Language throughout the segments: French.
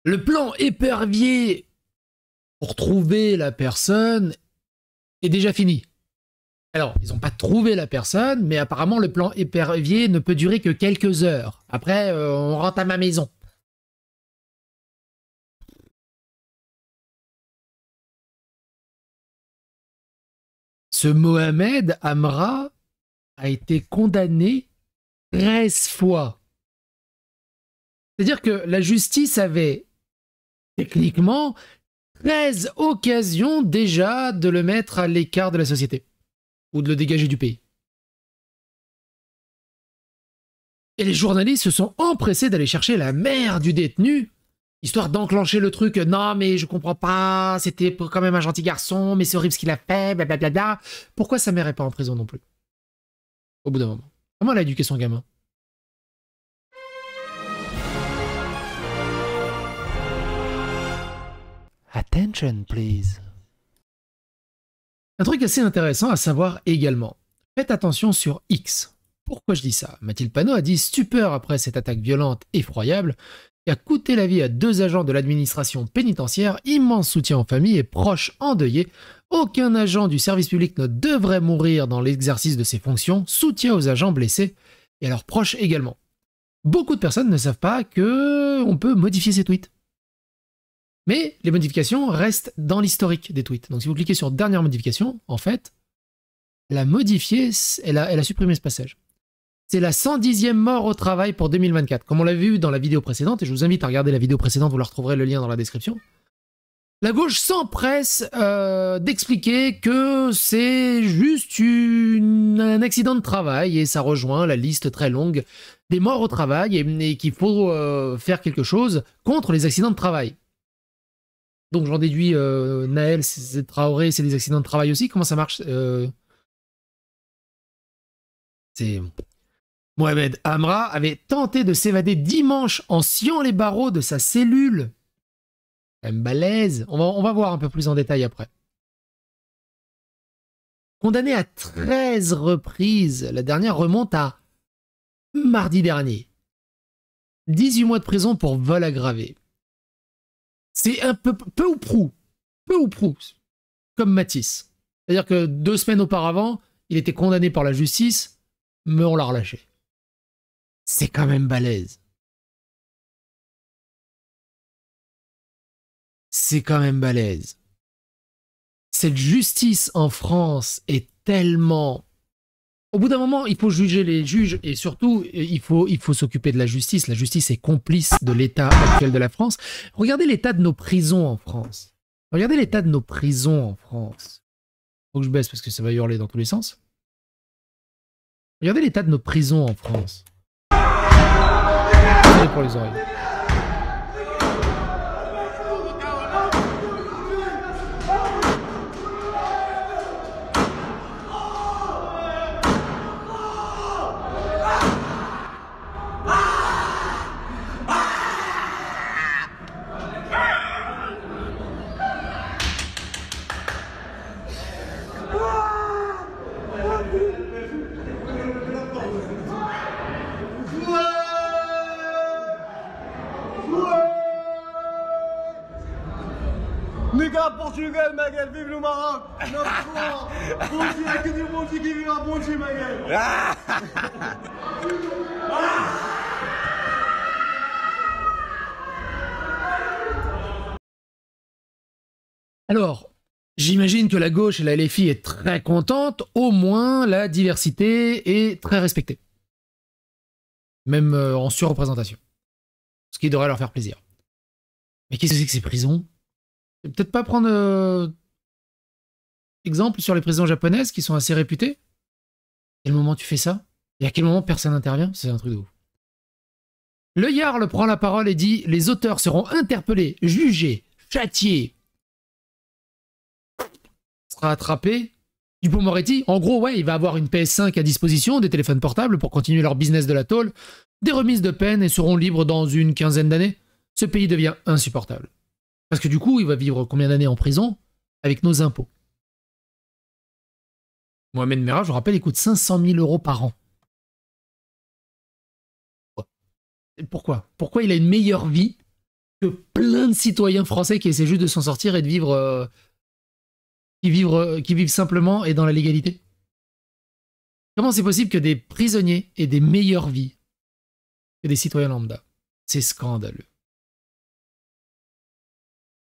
Le plan épervier pour trouver la personne est déjà fini. Alors, ils n'ont pas trouvé la personne, mais apparemment le plan épervier ne peut durer que quelques heures. Après, on rentre à ma maison. Ce Mohamed Amra a été condamné 13 fois. C'est-à-dire que la justice avait techniquement 13 occasions déjà de le mettre à l'écart de la société ou de le dégager du pays. Et les journalistes se sont empressés d'aller chercher la mère du détenu, histoire d'enclencher le truc. Non, mais je comprends pas, c'était quand même un gentil garçon, mais c'est horrible ce qu'il a fait, blablabla. Pourquoi sa mère est pas en prison non plus? Au bout d'un moment. Comment elle a éduqué son gamin? Attention, please. Un truc assez intéressant à savoir également. Faites attention sur X. Pourquoi je dis ça? Mathilde Panot a dit stupeur après cette attaque violente effroyable qui a coûté la vie à 2 agents de l'administration pénitentiaire, immense soutien aux familles et proches endeuillés. Aucun agent du service public ne devrait mourir dans l'exercice de ses fonctions, soutien aux agents blessés et à leurs proches également. Beaucoup de personnes ne savent pas que on peut modifier ses tweets. Mais les modifications restent dans l'historique des tweets. Donc si vous cliquez sur dernière modification, en fait, elle a modifié, elle a supprimé ce passage. C'est la 110e mort au travail pour 2024. Comme on l'a vu dans la vidéo précédente, et je vous invite à regarder la vidéo précédente, vous la retrouverez le lien dans la description. La gauche s'empresse d'expliquer que c'est juste un accident de travail et ça rejoint la liste très longue des morts au travail et qu'il faut faire quelque chose contre les accidents de travail. Donc j'en déduis, Naël, Traoré, c'est des accidents de travail aussi. Comment ça marche? C'est... Mohamed Amra avait tenté de s'évader dimanche en sciant les barreaux de sa cellule. Quand même balèze. On va voir un peu plus en détail après. Condamné à 13 reprises, la dernière remonte à mardi dernier. 18 mois de prison pour vol aggravé. C'est un peu ou prou, comme Matisse. C'est-à-dire que 2 semaines auparavant, il était condamné par la justice, mais on l'a relâché. C'est quand même balèze. C'est quand même balèze. Cette justice en France est tellement... Au bout d'un moment, il faut juger les juges et surtout, il faut s'occuper de la justice. La justice est complice de l'état actuel de la France. Regardez l'état de nos prisons en France. Regardez l'état de nos prisons en France. Faut que je baisse parce que ça va hurler dans tous les sens. Regardez l'état de nos prisons en France. Désolé pour les oreilles. Nigga Portugal, ma gueule, vive le Maroc! Bonjour, que du bon Dieu qui vive à Bonjour, ma gueule! Alors, j'imagine que la gauche et la LFI est très contente, au moins la diversité est très respectée. Même en surreprésentation. Ce qui devrait leur faire plaisir. Mais qu'est-ce que c'est que ces prisons? Peut-être pas prendre exemple sur les prisons japonaises qui sont assez réputées. À quel moment tu fais ça? Et à quel moment personne n'intervient? C'est un truc de ouf. Le Jarl prend la parole et dit « Les auteurs seront interpellés, jugés, châtiés. » Sera attrapé. Dupond-Moretti, en gros, ouais, il va avoir une PS5 à disposition, des téléphones portables pour continuer leur business de la tôle, des remises de peine et seront libres dans une quinzaine d'années. Ce pays devient insupportable. Parce que du coup, il va vivre combien d'années en prison? Avec nos impôts. Mohamed Merah, je vous rappelle, il coûte 500 000 € par an. Pourquoi? Pourquoi il a une meilleure vie que plein de citoyens français qui essaient juste de s'en sortir et de vivre, qui vivent simplement et dans la légalité. Comment c'est possible que des prisonniers aient des meilleures vies que des citoyens lambda? C'est scandaleux.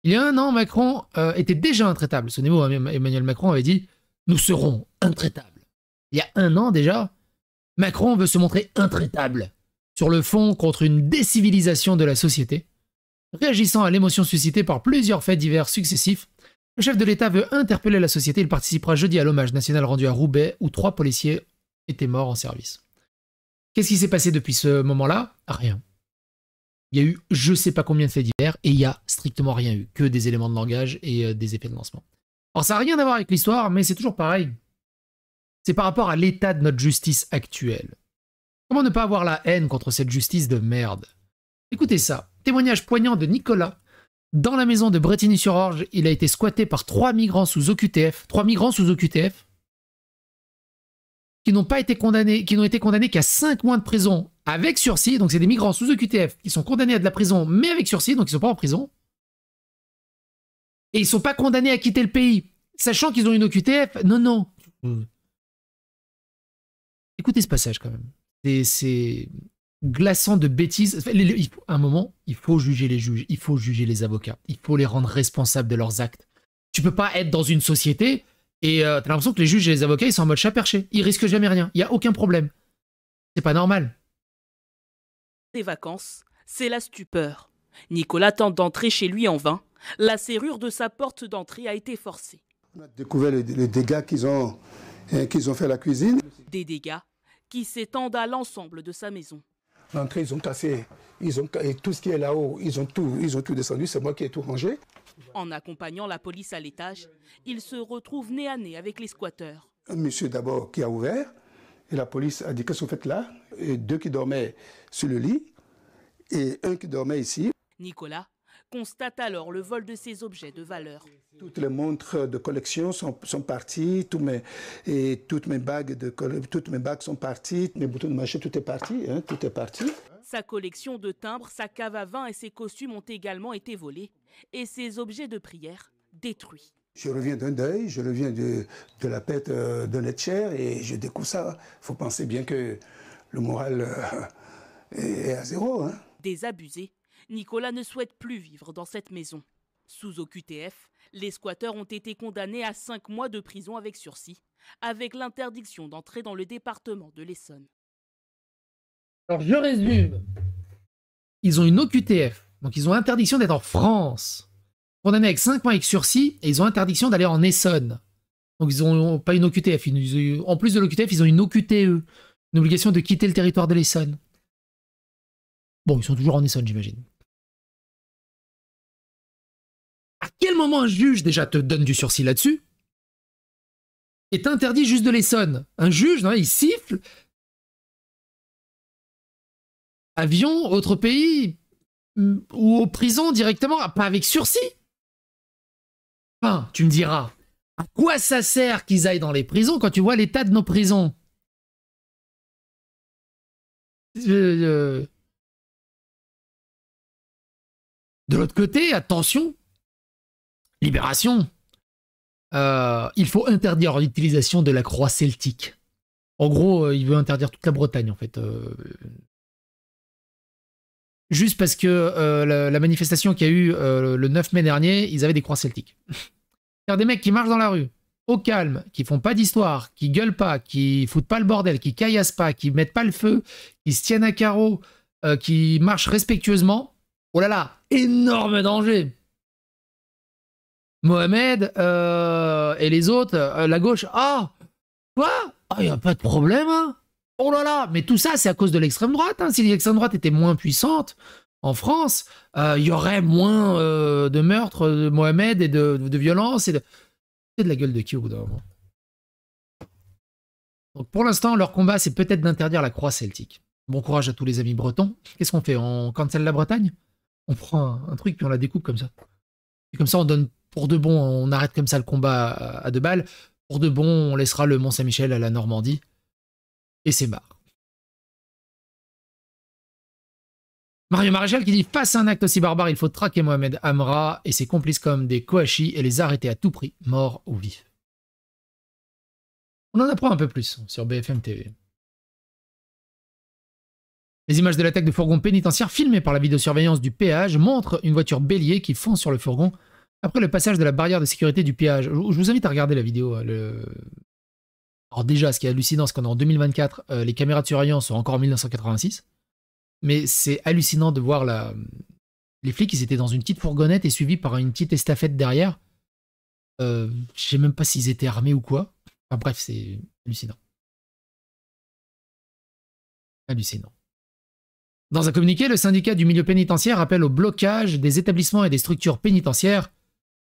Il y a un an, Macron était déjà intraitable. Souvenez-vous, Emmanuel Macron avait dit « Nous serons intraitables ». Il y a un an déjà, Macron veut se montrer intraitable sur le fond contre une décivilisation de la société. Réagissant à l'émotion suscitée par plusieurs faits divers successifs, le chef de l'État veut interpeller la société. Il participera jeudi à l'hommage national rendu à Roubaix où 3 policiers étaient morts en service. Qu'est-ce qui s'est passé depuis ce moment-là? Rien. Il y a eu je sais pas combien de faits divers et il y a strictement rien eu, que des éléments de langage et des effets de lancement. Alors ça n'a rien à voir avec l'histoire, mais c'est toujours pareil. C'est par rapport à l'état de notre justice actuelle. Comment ne pas avoir la haine contre cette justice de merde? Écoutez ça, témoignage poignant de Nicolas. Dans la maison de Bretigny-sur-Orge, il a été squatté par 3 migrants sous OQTF. 3 migrants sous OQTF qui n'ont pas été condamnés, qui n'ont été condamnés qu'à 5 mois de prison avec sursis. Donc c'est des migrants sous OQTF qui sont condamnés à de la prison mais avec sursis, donc ils ne sont pas en prison. Et ils ne sont pas condamnés à quitter le pays, sachant qu'ils ont une OQTF. Non, non. Écoutez ce passage quand même. C'est glaçant de bêtises. À un moment, il faut juger les juges, il faut juger les avocats, il faut les rendre responsables de leurs actes. Tu peux pas être dans une société et t'as l'impression que les juges et les avocats, ils sont en mode chat perché. Ils risquent jamais rien, il n'y a aucun problème. C'est pas normal. Des vacances, c'est la stupeur. Nicolas tente d'entrer chez lui en vain. La serrure de sa porte d'entrée a été forcée. On a découvert les dégâts qu'ils ont fait à la cuisine. Des dégâts qui s'étendent à l'ensemble de sa maison. L'entrée, ils ont cassé, et tout ce qui est là-haut, ils ont tout descendu, c'est moi qui ai tout rangé. En accompagnant la police à l'étage, il se retrouve nez à nez avec les squatteurs. Un monsieur d'abord qui a ouvert, et la police a dit qu'est-ce que vous faites là? Et 2 qui dormaient sur le lit, et 1 qui dormait ici. Nicolas constate alors le vol de ses objets de valeur. Toutes les montres de collection sont parties, toutes mes bagues sont parties, mes boutons de machin, tout est parti, hein, tout est parti. Sa collection de timbres, sa cave à vin et ses costumes ont également été volés et ses objets de prière détruits. Je reviens d'un deuil, je reviens de la perte d'un être cher et je découvre ça. Il faut penser bien que le moral est à zéro. Hein. Désabusé, Nicolas ne souhaite plus vivre dans cette maison. Sous OQTF, les squatteurs ont été condamnés à 5 mois de prison avec sursis, avec l'interdiction d'entrer dans le département de l'Essonne. Alors je résume. Ils ont une OQTF, donc ils ont interdiction d'être en France. Condamnés avec 5 mois avec sursis, et ils ont interdiction d'aller en Essonne. Donc ils n'ont pas une OQTF. En plus de l'OQTF, ils ont une OQTE, une obligation de quitter le territoire de l'Essonne. Bon, ils sont toujours en Essonne, j'imagine. À quel moment un juge, déjà, te donne du sursis là-dessus et t'interdit juste de l'Essonne? Un juge, non, il siffle. Avion, autre pays, ou aux prisons directement, pas avec sursis. Enfin, tu me diras, à quoi ça sert qu'ils aillent dans les prisons quand tu vois l'état de nos prisons? De l'autre côté, attention, Libération, il faut interdire l'utilisation de la croix celtique. En gros, il veut interdire toute la Bretagne, en fait. Juste parce que la manifestation qu'il y a eu le 9 mai dernier, ils avaient des croix celtiques. C'est-à-dire des mecs qui marchent dans la rue, au calme, qui font pas d'histoire, qui gueulent pas, qui foutent pas le bordel, qui caillassent pas, qui mettent pas le feu, qui se tiennent à carreau, qui marchent respectueusement. Oh là là, énorme danger! Mohamed et les autres, la gauche, quoi? Il n'y a pas de problème, hein? Oh là là, mais tout ça, c'est à cause de l'extrême droite. Hein. Si l'extrême droite était moins puissante en France, il y aurait moins de meurtres de Mohamed et de violences. C'est de la gueule de qui au bout d'un moment? Donc pour l'instant, leur combat, c'est peut-être d'interdire la croix celtique. Bon courage à tous les amis bretons. Qu'est-ce qu'on fait? On cancelle la Bretagne? On prend un truc puis on la découpe comme ça. Et comme ça, on donne pour de bon, on arrête comme ça le combat à 2 balles. Pour de bon, on laissera le Mont-Saint-Michel à la Normandie. Et c'est marre. Mario Maréchal qui dit « Face à un acte aussi barbare, il faut traquer Mohamed Amra et ses complices comme des Kouachi et les arrêter à tout prix, morts ou vifs. » On en apprend un peu plus sur BFM TV. Les images de l'attaque de fourgon pénitentiaire filmées par la vidéosurveillance du péage montrent une voiture bélier qui fonce sur le fourgon après le passage de la barrière de sécurité du péage. Je vous invite à regarder la vidéo. Alors déjà, ce qui est hallucinant, c'est qu'en 2024, les caméras de surveillance sont encore en 1986. Mais c'est hallucinant de voir les flics, ils étaient dans une petite fourgonnette et suivis par une petite estafette derrière. Je sais même pas s'ils étaient armés ou quoi. Enfin bref, c'est hallucinant. Hallucinant. Dans un communiqué, le syndicat du milieu pénitentiaire appelle au blocage des établissements et des structures pénitentiaires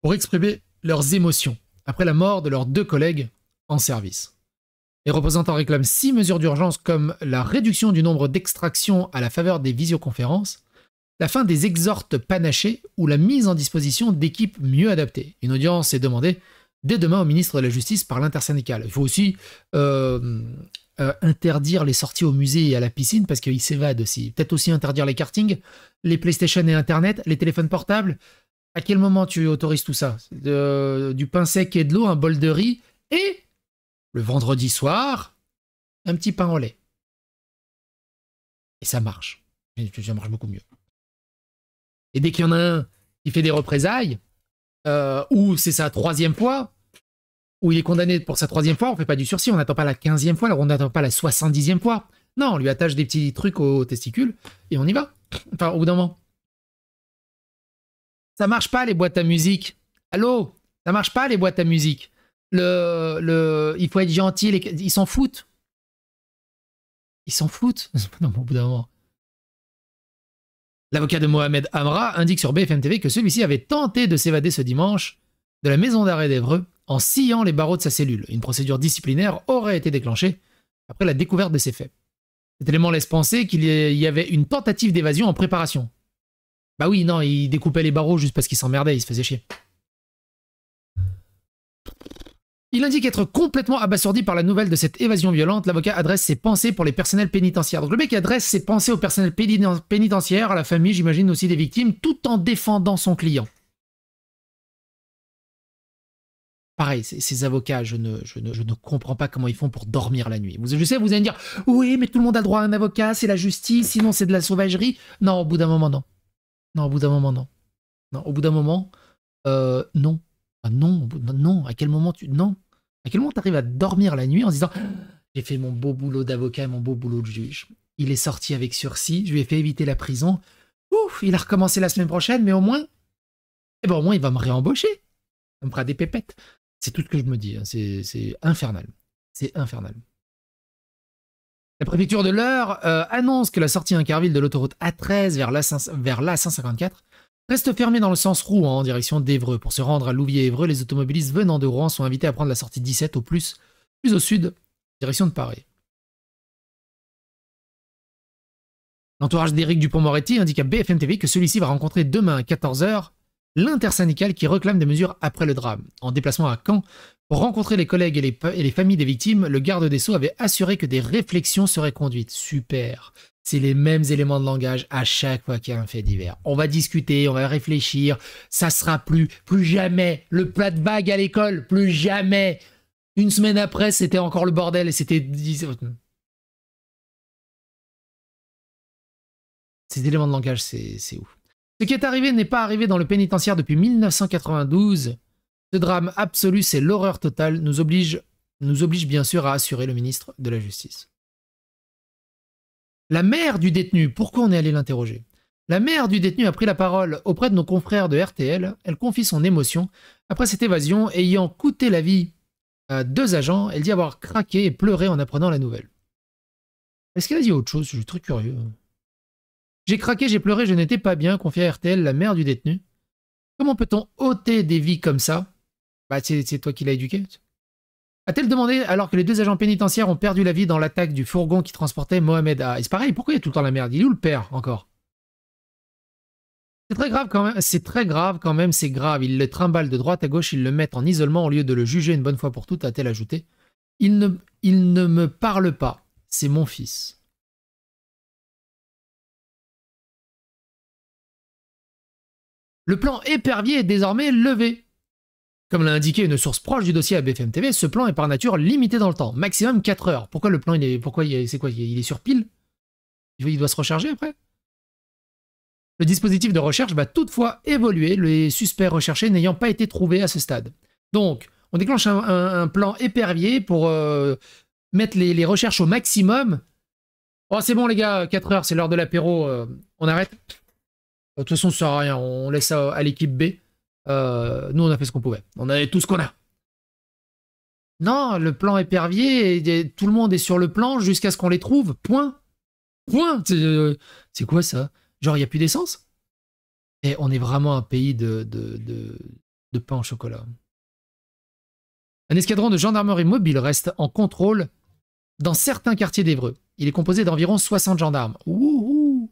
pour exprimer leurs émotions après la mort de leurs 2 collègues en service. Les représentants réclament 6 mesures d'urgence comme la réduction du nombre d'extractions à la faveur des visioconférences, la fin des exhortes panachées ou la mise en disposition d'équipes mieux adaptées. Une audience est demandée dès demain au ministre de la Justice par l'intersyndicale. Il faut aussi interdire les sorties au musée et à la piscine parce qu'ils s'évadent aussi. Peut-être aussi interdire les kartings, les PlayStation et Internet, les téléphones portables. À quel moment tu autorises tout ça? Du pain sec et de l'eau, un bol de riz et... le vendredi soir, un petit pain au lait. Et ça marche. Ça marche beaucoup mieux. Et dès qu'il y en a un qui fait des représailles, ou c'est sa 3e fois, ou il est condamné pour sa 3e fois, on ne fait pas du sursis, on n'attend pas la 15e fois, alors on n'attend pas la 70e fois. Non, on lui attache des petits trucs aux testicules, et on y va. Enfin, au bout d'un moment. Ça marche pas, les boîtes à musique. Allô? Ça marche pas, les boîtes à musique. Il faut être gentil, ils s'en foutent. Ils s'en foutent. Non, au bout d'un moment. L'avocat de Mohamed Amra indique sur BFM TV que celui-ci avait tenté de s'évader ce dimanche de la maison d'arrêt d'Évreux en sciant les barreaux de sa cellule. Une procédure disciplinaire aurait été déclenchée après la découverte de ces faits. Cet élément laisse penser qu'il y avait une tentative d'évasion en préparation. Bah oui, non, il découpait les barreaux juste parce qu'il s'emmerdait, il se faisait chier. Il indique être complètement abasourdi par la nouvelle de cette évasion violente. L'avocat adresse ses pensées pour les personnels pénitentiaires. Donc le mec adresse ses pensées au personnel pénitentiaire, à la famille, j'imagine aussi des victimes, tout en défendant son client. Pareil, ces avocats, je ne comprends pas comment ils font pour dormir la nuit. Je sais, vous allez me dire, oui, mais tout le monde a le droit à un avocat, c'est la justice, sinon c'est de la sauvagerie. Non, au bout d'un moment, non. Non, au bout d'un moment, non. Non, au bout d'un moment, non. Ah non, non, à quel moment non. À quel moment tu arrives à dormir la nuit en se disant j'ai fait mon beau boulot d'avocat et mon beau boulot de juge. Il est sorti avec sursis, je lui ai fait éviter la prison. Ouf, il a recommencé la semaine prochaine, mais au moins, au moins il va me réembaucher. Ça me fera des pépettes. C'est tout ce que je me dis, hein. C'est infernal. C'est infernal. La préfecture de l'Eure annonce que la sortie Incarville de l'autoroute A13 vers l'A154 reste fermée dans le sens Rouen en direction d'Évreux. Pour se rendre à Louviers-Évreux, les automobilistes venant de Rouen sont invités à prendre la sortie 17 plus au sud, direction de Paris. L'entourage d'Éric Dupond-Moretti indique à BFM TV que celui-ci va rencontrer demain à 14 h l'intersyndicale qui réclame des mesures après le drame. En déplacement à Caen, pour rencontrer les collègues et les familles des victimes, le garde des Sceaux avait assuré que des réflexions seraient conduites. Super. C'est les mêmes éléments de langage à chaque fois qu'il y a un fait divers. On va discuter, on va réfléchir, ça sera plus jamais le plat de bague à l'école, plus jamais. Une semaine après, c'était encore le bordel et c'était... Ces éléments de langage, c'est ouf. Ce qui est arrivé n'est pas arrivé dans le pénitentiaire depuis 1992. Ce drame absolu, c'est l'horreur totale, nous oblige bien sûr à assurer le ministre de la Justice. La mère du détenu, pourquoi on est allé l'interroger? La mère du détenu a pris la parole auprès de nos confrères de RTL. Elle confie son émotion. Après cette évasion, ayant coûté la vie à 2 agents, elle dit avoir craqué et pleuré en apprenant la nouvelle. Est-ce qu'elle a dit autre chose? Je suis très curieux. J'ai craqué, j'ai pleuré, je n'étais pas bien, confie à RTL la mère du détenu. Comment peut-on ôter des vies comme ça? Bah, c'est toi qui l'as éduqué. A-t-elle demandé alors que les 2 agents pénitentiaires ont perdu la vie dans l'attaque du fourgon qui transportait Mohamed A. Et c'est pareil, pourquoi il y a tout le temps la merde? Il est où le père encore? C'est très grave quand même, c'est grave. Ils le trimballent de droite à gauche, ils le mettent en isolement au lieu de le juger une bonne fois pour toutes, a-t-elle ajouté. Il ne me parle pas, c'est mon fils. Le plan épervier est désormais levé. Comme l'a indiqué une source proche du dossier à BFM TV, ce plan est par nature limité dans le temps, maximum 4 heures. Pourquoi le plan, c'est quoi, il est sur pile? Il doit se recharger après? Le dispositif de recherche va toutefois évoluer, les suspects recherchés n'ayant pas été trouvés à ce stade. Donc, on déclenche un plan épervier pour mettre les recherches au maximum. Oh, c'est bon les gars, 4 heures, c'est l'heure de l'apéro, on arrête. De toute façon, ça sert à rien, on laisse ça à l'équipe B. Nous, on a fait ce qu'on pouvait. On avait tout ce qu'on a. Non, le plan épervier, tout le monde est sur le plan jusqu'à ce qu'on les trouve. Point. Point. C'est quoi ça? Genre, il n'y a plus d'essence? Et on est vraiment un pays de pain au chocolat. Un escadron de gendarmerie mobile reste en contrôle dans certains quartiers d'Évreux. Il est composé d'environ 60 gendarmes. Ouhou.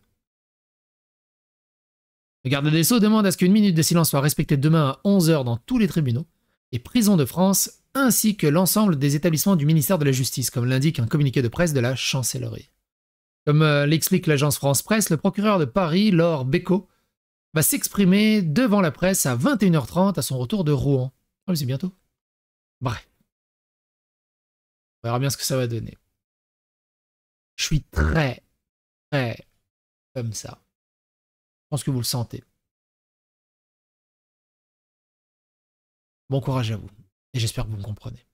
Le garde des Sceaux demande à ce qu'une minute de silence soit respectée demain à 11 h dans tous les tribunaux et prisons de France, ainsi que l'ensemble des établissements du ministère de la Justice, comme l'indique un communiqué de presse de la chancellerie. Comme l'explique l'agence France Presse, le procureur de Paris, Laure Bécaud, va s'exprimer devant la presse à 21 h 30 à son retour de Rouen. Oh, c'est bientôt. Bref. On verra bien ce que ça va donner. Je suis très comme ça. Je pense que vous le sentez. Bon courage à vous. Et j'espère que vous me comprenez.